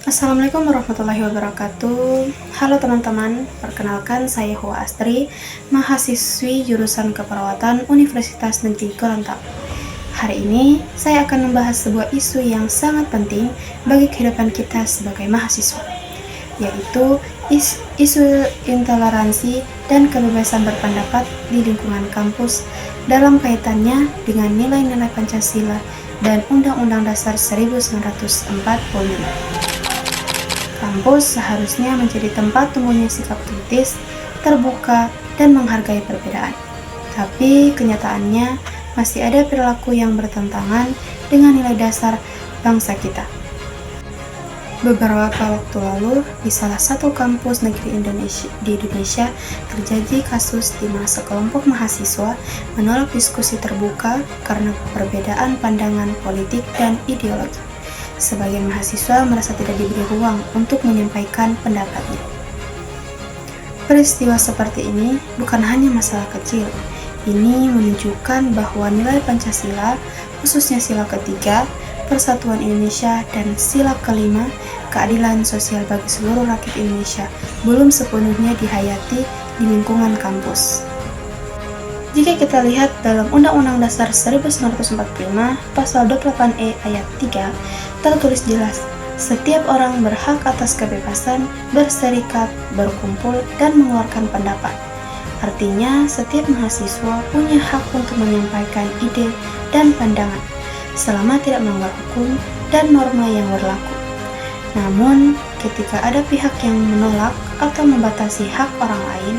Assalamualaikum warahmatullahi wabarakatuh. Halo teman-teman, perkenalkan saya Hua Astri, mahasiswi jurusan Keperawatan Universitas Negeri Gorontalo. Hari ini saya akan membahas sebuah isu yang sangat penting bagi kehidupan kita sebagai mahasiswa, yaitu isu intoleransi dan kebebasan berpendapat di lingkungan kampus dalam kaitannya dengan nilai-nilai Pancasila dan Undang-Undang Dasar 1945. Kampus seharusnya menjadi tempat tumbuhnya sikap kritis, terbuka, dan menghargai perbedaan. Tapi kenyataannya masih ada perilaku yang bertentangan dengan nilai dasar bangsa kita. Beberapa waktu lalu, di salah satu kampus negeri di Indonesia terjadi kasus di mana sekelompok mahasiswa menolak diskusi terbuka karena perbedaan pandangan politik dan ideologi. Sebagian mahasiswa merasa tidak diberi ruang untuk menyampaikan pendapatnya. Peristiwa seperti ini bukan hanya masalah kecil. Ini menunjukkan bahwa nilai Pancasila, khususnya sila ketiga, Persatuan Indonesia, dan sila kelima, keadilan sosial bagi seluruh rakyat Indonesia, belum sepenuhnya dihayati di lingkungan kampus. Jika kita lihat dalam Undang-Undang Dasar 1945, Pasal 28E ayat 3, tertulis jelas, setiap orang berhak atas kebebasan berserikat, berkumpul, dan mengeluarkan pendapat. Artinya, setiap mahasiswa punya hak untuk menyampaikan ide dan pandangan, selama tidak melanggar hukum dan norma yang berlaku. Namun, ketika ada pihak yang menolak atau membatasi hak orang lain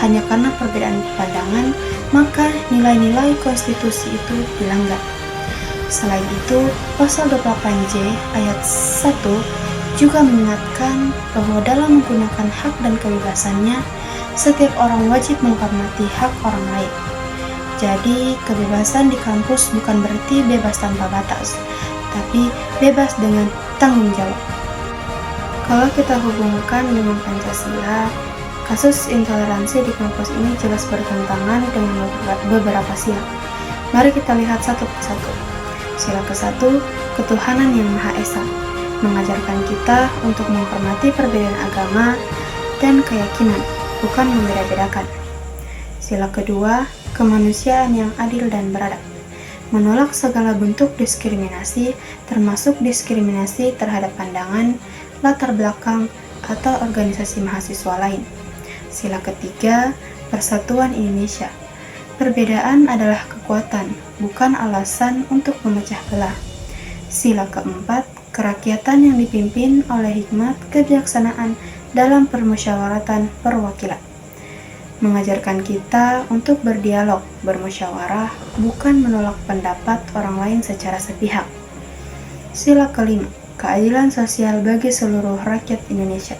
hanya karena perbedaan pandangan, maka nilai-nilai konstitusi itu dilanggar. Selain itu, Pasal 28J ayat 1 juga mengingatkan bahwa dalam menggunakan hak dan kebebasannya, setiap orang wajib menghormati hak orang lain. Jadi, kebebasan di kampus bukan berarti bebas tanpa batas, tapi bebas dengan tanggung jawab. Kalau kita hubungkan dengan Pancasila, kasus intoleransi di kampus ini jelas bertentangan dengan beberapa sila. Mari kita lihat satu persatu. Sila ke-1, ketuhanan yang Maha Esa, mengajarkan kita untuk menghormati perbedaan agama dan keyakinan, bukan membeda-bedakan. Sila kedua, kemanusiaan yang adil dan beradab, menolak segala bentuk diskriminasi, termasuk diskriminasi terhadap pandangan, latar belakang, atau organisasi mahasiswa lain. Sila ketiga, persatuan Indonesia. Perbedaan adalah kekuatan, bukan alasan untuk memecah belah. Sila keempat, kerakyatan yang dipimpin oleh hikmat kebijaksanaan dalam permusyawaratan perwakilan. Mengajarkan kita untuk berdialog, bermusyawarah, bukan menolak pendapat orang lain secara sepihak. Sila kelima, keadilan sosial bagi seluruh rakyat Indonesia.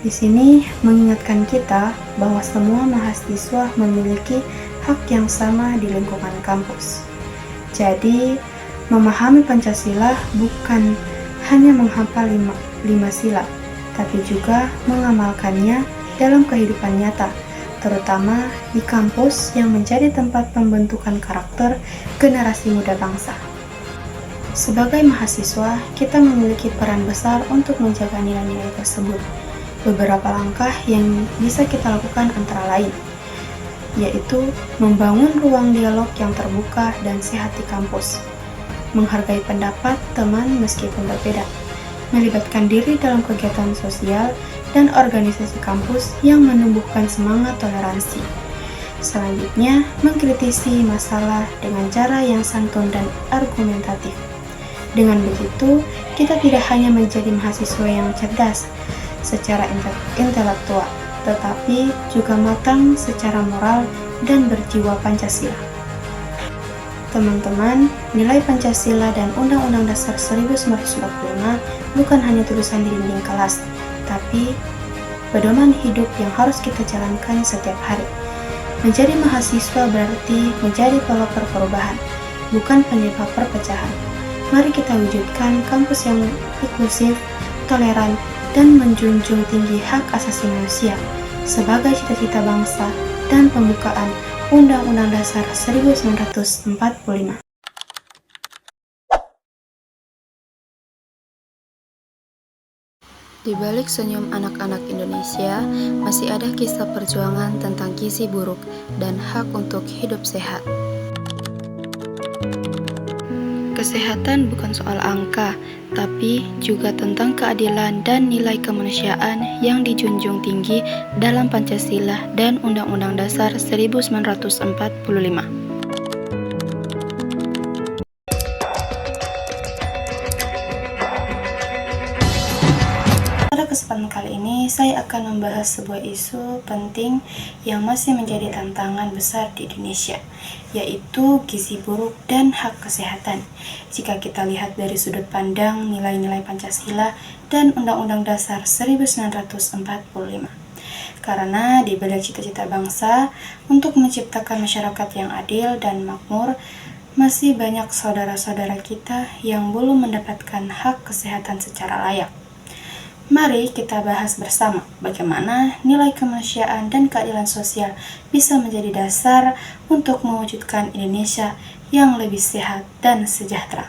Di sini mengingatkan kita bahwa semua mahasiswa memiliki hak yang sama di lingkungan kampus. Jadi, memahami Pancasila bukan hanya menghafal lima sila, tapi juga mengamalkannya dalam kehidupan nyata, terutama di kampus yang menjadi tempat pembentukan karakter generasi muda bangsa. Sebagai mahasiswa, kita memiliki peran besar untuk menjaga nilai-nilai tersebut. Beberapa langkah yang bisa kita lakukan antara lain, yaitu membangun ruang dialog yang terbuka dan sehat di kampus, menghargai pendapat teman meskipun berbeda, melibatkan diri dalam kegiatan sosial dan organisasi kampus yang menumbuhkan semangat toleransi. Selanjutnya, mengkritisi masalah dengan cara yang santun dan argumentatif. Dengan begitu, kita tidak hanya menjadi mahasiswa yang cerdas secara intelektual, tetapi juga matang secara moral dan berjiwa Pancasila. Teman-teman, nilai Pancasila dan Undang-Undang Dasar 1945 bukan hanya tulisan di dinding kelas, tapi pedoman hidup yang harus kita jalankan setiap hari. Menjadi mahasiswa berarti menjadi pelopor perubahan, bukan penyebab perpecahan. Mari kita wujudkan kampus yang inklusif, toleran, dan menjunjung tinggi hak asasi manusia sebagai cita-cita bangsa dan pembukaan Undang-Undang Dasar 1945. Di balik senyum anak-anak Indonesia, masih ada kisah perjuangan tentang gizi buruk dan hak untuk hidup sehat. Kesehatan bukan soal angka, tapi juga tentang keadilan dan nilai kemanusiaan yang dijunjung tinggi dalam Pancasila dan Undang-Undang Dasar 1945. Pada kesempatan kali ini, saya akan membahas sebuah isu penting yang masih menjadi tantangan besar di Indonesia, yaitu gizi buruk dan hak kesehatan. Jika kita lihat dari sudut pandang nilai-nilai Pancasila dan Undang-Undang Dasar 1945. Karena di balik cita-cita bangsa untuk menciptakan masyarakat yang adil dan makmur, masih banyak saudara-saudara kita yang belum mendapatkan hak kesehatan secara layak. Mari kita bahas bersama bagaimana nilai kemanusiaan dan keadilan sosial bisa menjadi dasar untuk mewujudkan Indonesia yang lebih sehat dan sejahtera.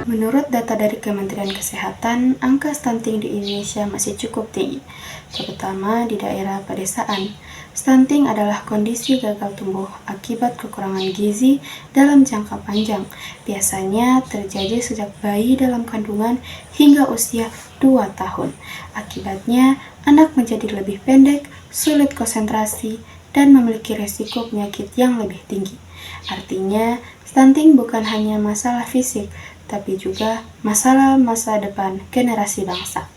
Menurut data dari Kementerian Kesehatan, angka stunting di Indonesia masih cukup tinggi, terutama di daerah pedesaan. Stunting adalah kondisi gagal tumbuh akibat kekurangan gizi dalam jangka panjang. Biasanya terjadi sejak bayi dalam kandungan hingga usia 2 tahun. Akibatnya, anak menjadi lebih pendek, sulit konsentrasi, dan memiliki resiko penyakit yang lebih tinggi. Artinya, stunting bukan hanya masalah fisik, tapi juga masalah masa depan generasi bangsa.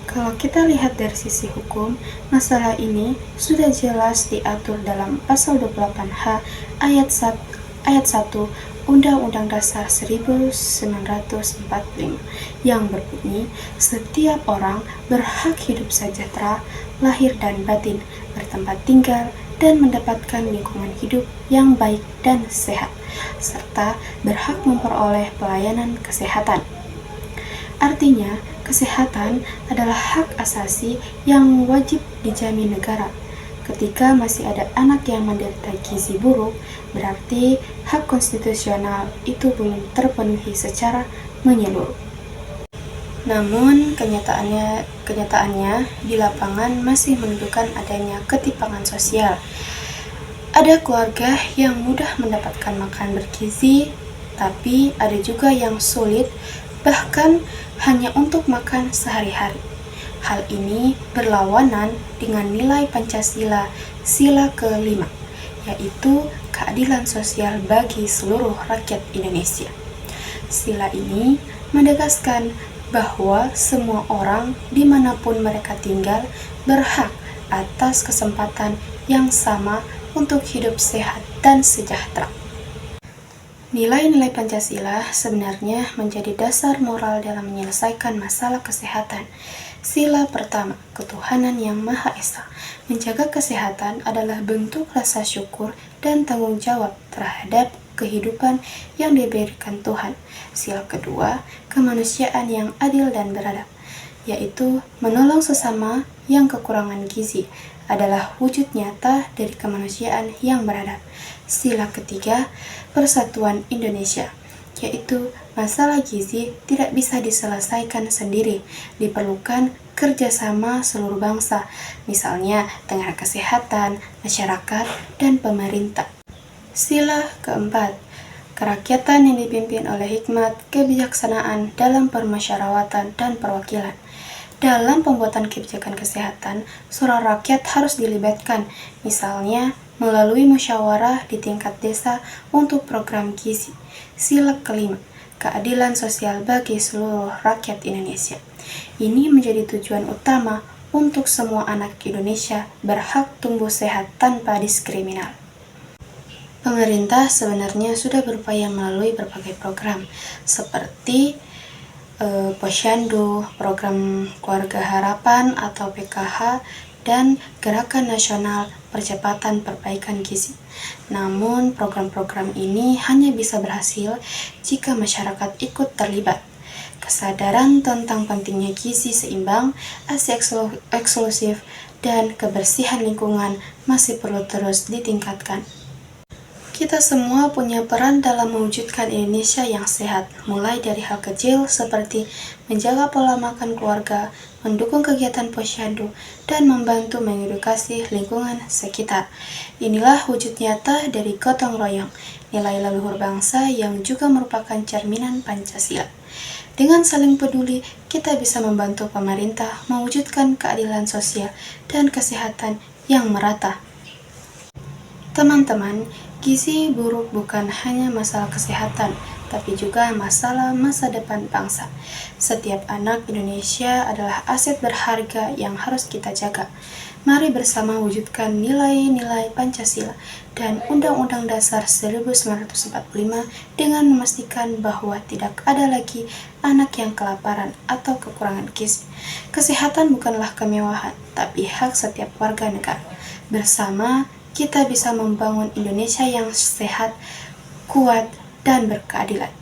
Kalau kita lihat dari sisi hukum, masalah ini sudah jelas diatur dalam pasal 28H ayat 1 Undang-Undang Dasar 1945 yang berbunyi, setiap orang berhak hidup sejahtera, lahir dan batin, bertempat tinggal, dan mendapatkan lingkungan hidup yang baik dan sehat, serta berhak memperoleh pelayanan kesehatan. Artinya, kesehatan adalah hak asasi yang wajib dijamin negara. Ketika masih ada anak yang menderita gizi buruk, berarti hak konstitusional itu belum terpenuhi secara menyeluruh. Namun, kenyataannya di lapangan masih menunjukkan adanya ketimpangan sosial. Ada keluarga yang mudah mendapatkan makan bergizi, tapi ada juga yang sulit, bahkan hanya untuk makan sehari-hari. Hal ini berlawanan dengan nilai Pancasila Sila ke-5, yaitu keadilan sosial bagi seluruh rakyat Indonesia. Sila ini menegaskan bahwa semua orang dimanapun mereka tinggal berhak atas kesempatan yang sama untuk hidup sehat dan sejahtera. Nilai-nilai Pancasila sebenarnya menjadi dasar moral dalam menyelesaikan masalah kesehatan. Sila pertama, ketuhanan yang Maha Esa. Menjaga kesehatan adalah bentuk rasa syukur dan tanggung jawab terhadap kehidupan yang diberikan Tuhan. Sila kedua, kemanusiaan yang adil dan beradab, yaitu menolong sesama yang kekurangan gizi adalah wujud nyata dari kemanusiaan yang beradab. Sila ketiga, persatuan Indonesia, yaitu masalah gizi tidak bisa diselesaikan sendiri, diperlukan kerjasama seluruh bangsa, misalnya dengan kesehatan, masyarakat, dan pemerintah. Sila keempat, kerakyatan yang dipimpin oleh hikmat kebijaksanaan dalam permusyawaratan dan perwakilan. Dalam pembuatan kebijakan kesehatan, suara rakyat harus dilibatkan, misalnya melalui musyawarah di tingkat desa untuk program gizi. Sila kelima, keadilan sosial bagi seluruh rakyat Indonesia. Ini menjadi tujuan utama untuk semua anak Indonesia berhak tumbuh sehat tanpa diskriminasi. Pemerintah sebenarnya sudah berupaya melalui berbagai program seperti Posyandu, Program Keluarga Harapan atau PKH, dan Gerakan Nasional Percepatan Perbaikan Gizi. Namun, program-program ini hanya bisa berhasil jika masyarakat ikut terlibat. kesadaran tentang pentingnya gizi seimbang, ASI eksklusif, dan kebersihan lingkungan masih perlu terus ditingkatkan. Kita semua punya peran dalam mewujudkan Indonesia yang sehat, mulai dari hal kecil seperti menjaga pola makan keluarga, mendukung kegiatan posyandu, dan membantu mengedukasi lingkungan sekitar. Inilah wujud nyata dari gotong royong, nilai leluhur bangsa yang juga merupakan cerminan Pancasila. Dengan saling peduli, kita bisa membantu pemerintah mewujudkan keadilan sosial dan kesehatan yang merata. Teman-teman, gizi buruk bukan hanya masalah kesehatan, tapi juga masalah masa depan bangsa. Setiap anak Indonesia adalah aset berharga yang harus kita jaga. Mari bersama wujudkan nilai-nilai Pancasila dan Undang-Undang Dasar 1945 dengan memastikan bahwa tidak ada lagi anak yang kelaparan atau kekurangan gizi. Kesehatan bukanlah kemewahan, tapi hak setiap warga negara. Bersama, kita bisa membangun Indonesia yang sehat, kuat, dan berkeadilan.